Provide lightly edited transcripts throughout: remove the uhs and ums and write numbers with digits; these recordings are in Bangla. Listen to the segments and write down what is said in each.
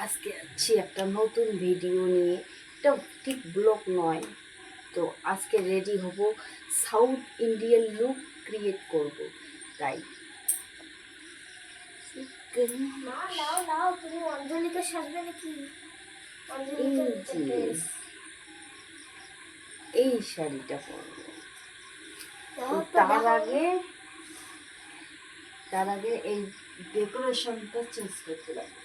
আজকে যাচ্ছি একটা নতুন ভিডিও নিয়ে। এটা ঠিক ব্লগ নয়, তো আজকে রেডি হব, সাউথ ইন্ডিয়ান লুক ক্রিয়েট করব। তাই তুমি অঞ্জলিকে সাজবে নাকি? এই শাড়িটা পরবো। তার আগে এই ডেকোরেশনটা চেঞ্জ করতে লাগবে।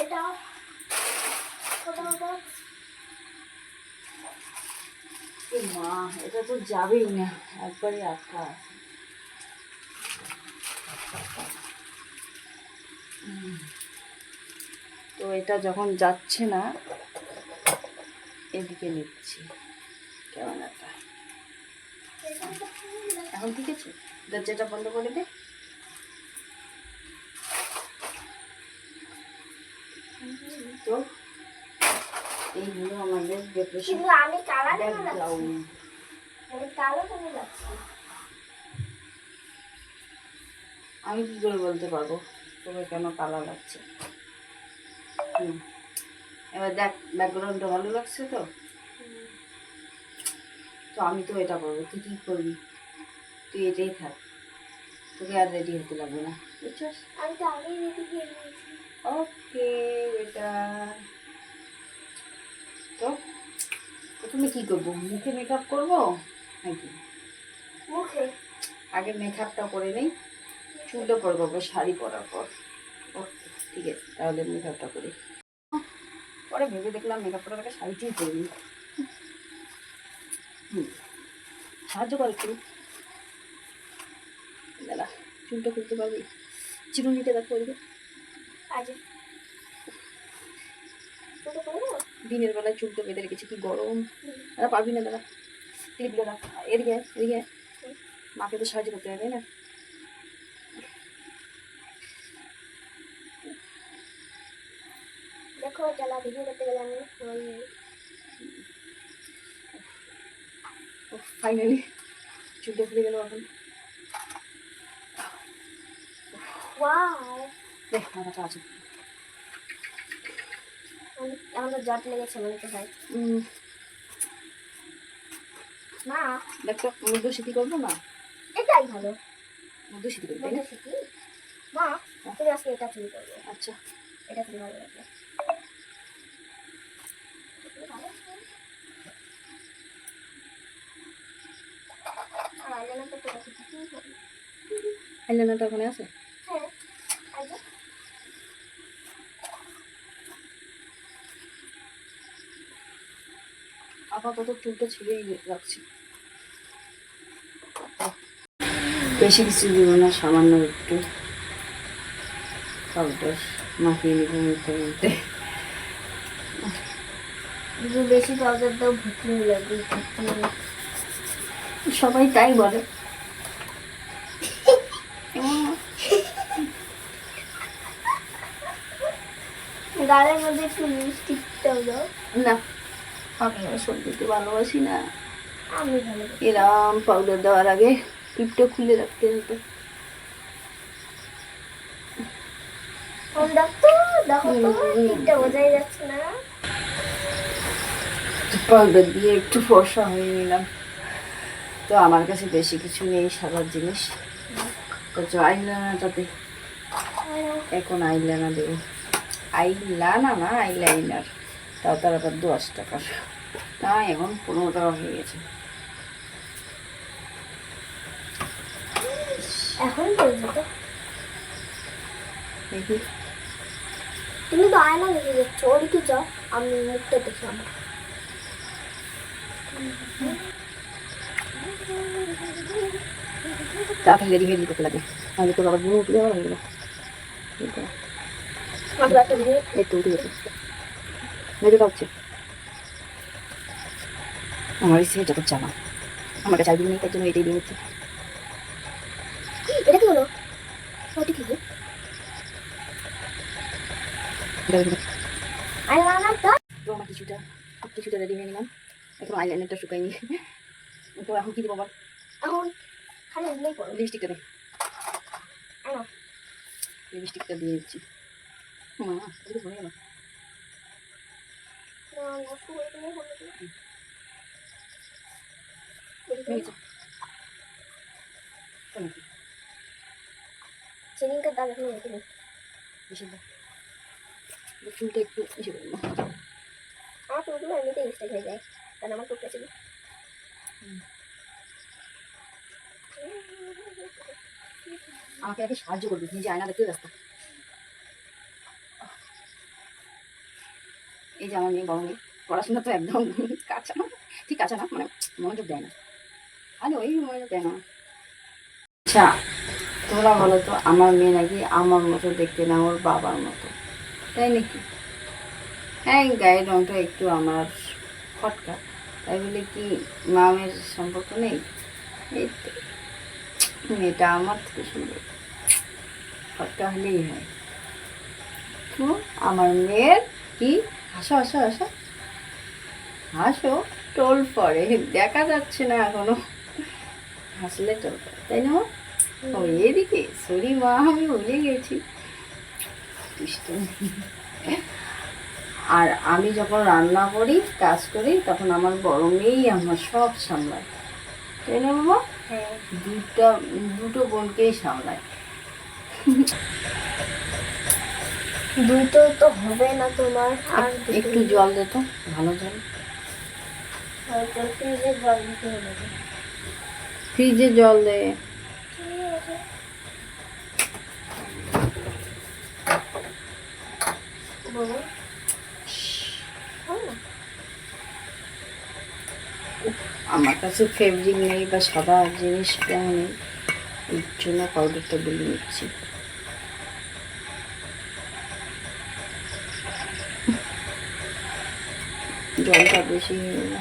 এটা মা, এটা তো যাবেই না, একবারে আটকা আছে। তো এটা যখন যাচ্ছে না, এদিকে নিচ্ছি ক্যামেরাটা। এখন ঠিক আছে, দরজাটা বন্ধ করে দে। তো এই হলো আমাদের ডেকোরেশন। আমি কালার কেমন লাগছে? আমি কি করে বলতে পারবো তবে কেন কালা লাগছে? এবার দেখ, ব্যাকগ্রাউন্ডটা ভালো লাগছে তো। তো আমি তো এটা করবো, তুই কি করবি? তুই এটাই থাক, তোকে আর রেডি হতে লাগবে না, বুঝছিস? আমি তো আগেই রেডি হয়ে নিয়েছি। ওকে এটা তো প্রথমে কি করবো, মুখে মেকআপ করবো নাকি? মুখে আগে মেকআপটা করে নেই, চুলটা পরে করবো শাড়ি পরার পর। ওকে ঠিক আছে, তাহলে মেকআপটা করি। পরে ভেবে দেখলাম মেকআপ করার আগে শাড়িটাই পরে নিই। সাহায্য কর একটু, দাদা। চুলটা খুলতে পারবি? চিরুনিটা দেখো ওইদিকে। দিনের বেলায় চুলটা বেঁধে রেখেছি, কি গরম। দাদা পারবি না দাদা, ক্লিপগুলো রাখ। এদিকে এদিকে, মাকে তো সাহায্য করতে হবে, তাই না? দেখো চলা ভিডিও করতে গেলে আমি ফাইনালি চুলটা খুলে গেল। এখন ওয়াও, দেখ মাথাটা আছে। আমাদের জট লেগেছে বলতে হয় না। একটা মধ্যশীতি করবো না? এটাই ভালো, মধ্যশীতি করবো। মধ্যশীতি। মা তুমি আজকে এটা চুরি করবে। আচ্ছা, এটা তুমি ভালো লাগবে। আইলাইনারটা ওখানে আছে। হ্যাঁ, আচ্ছা। আপাতত চুলটা ছিঁড়েই রাখছি, বেশি কিছু দিব না, সামান্য একটু পাউডার মাখিয়ে নিব মুখে মধ্যে। বেশি পাউডার দাও, ভুতনি লাগবে। সবাই তাই বলে। গালের মধ্যে একটু লিপস্টিকটাও দাও না, আমি ওসব দিতে ভালোবাসি না। আমি ভালো এরম পাউডার দেওয়ার আগে টিপটা খুলে রাখতে হতো। বোঝাই যাচ্ছে না। পাউডার দিয়ে একটু ফর্সা হয়ে নিলাম। তো আমার কাছে বেশি কিছু নেই সাদার জিনিস, তো আইলাইনারটাতে এখন আইলাইনার দেবো। আইলাইনার না, আইলাইনার। তাও তার আবার 10 টাকার, না এখন 15 টাকা হয়ে গেছে। এখন করে যেত দেখি, তুমি তো আয়না দেখে যাচ্ছ, ওদিকে যাও, আমি মুখটা দেখি আমার। তাড়াতাড়ি রেডি হয়ে করতে লাগে, আমি তো আবার বুড়ো উঠে যাওয়ার হয়ে গেল। এই তো উঠে গেছে, মেয়েটা হচ্ছে আমার ইচ্ছে যত জামা আমার কাছে আইডিয়া নেই, তার জন্য এটাই দিয়ে হচ্ছে। এটা কি হলো? ওটা কি? তো আমার কিছুটা রেডি হয়ে নিলাম, এখন আইলাইনারটা শুকাইনি। তো এখন কি দেবো আবার? এখন খালি এগুলোই করো। লিপস্টিকটা দে। লিপস্টিকটা দিয়ে দিচ্ছি। মা এটা ভরে গেল। চিনিটা দাম এখন রেখে দিই। বেশি দাও। চুলটা একটু ইসে করবো। আমার চুলগুলো এমনিতেই মিস্টেক হয়ে যায়, কারণ আমার টুকটা ছিল। আমাকে আগে সাহায্য করবি, নিজে আয়না দেখতে ব্যস্ত। এই যে আমার মেয়ে, বড় মেয়ে, পড়াশোনা তো একদম কাঁচা না, ঠিক কাঁচা না, মানে মনোযোগ দেয় না। আরে ওই মনোযোগ দেয় না। আচ্ছা তোমরা বলো তো, আমার মেয়ে নাকি আমার মতো দেখতে না ওর বাবার মতো, তাই নাকি? হ্যাঁ, গায়ের রঙটা একটু আমার ফটকা, তাই বলে কি মামের সম্পর্ক নেই? এই তো মেয়েটা আমার থেকে সুন্দর, ফটকা হলেই হয়। তো আমার মেয়ের কি, হাসো হাসো হাসো হাসো, টোল পড়ে, দেখা যাচ্ছে না এখনো, হাসলে টোল পড়ে, তাই না? ও এদিকে সরি মা, আমি ভুলে গেছি। আর আমি যখন রান্না করি, কাজ করি, তখন আমার বড় মেয়েই আমার সব সামলায়, তাই না বাবা? হ্যাঁ, দুটো বোনকেই সামলায়। দুটো তো হবে না তোমার, আর একটু জল দে তো, ভালো জল। ফ্রিজে জল দিতে হবে। ফ্রিজে জল দে। বলো। আমার কাছে ফেব্রিক নেই বা সাদা জিনিসটা নেই, এর জন্য পাউডারটা গুলে নিচ্ছি। জলটা বেশি হয়ে গেল।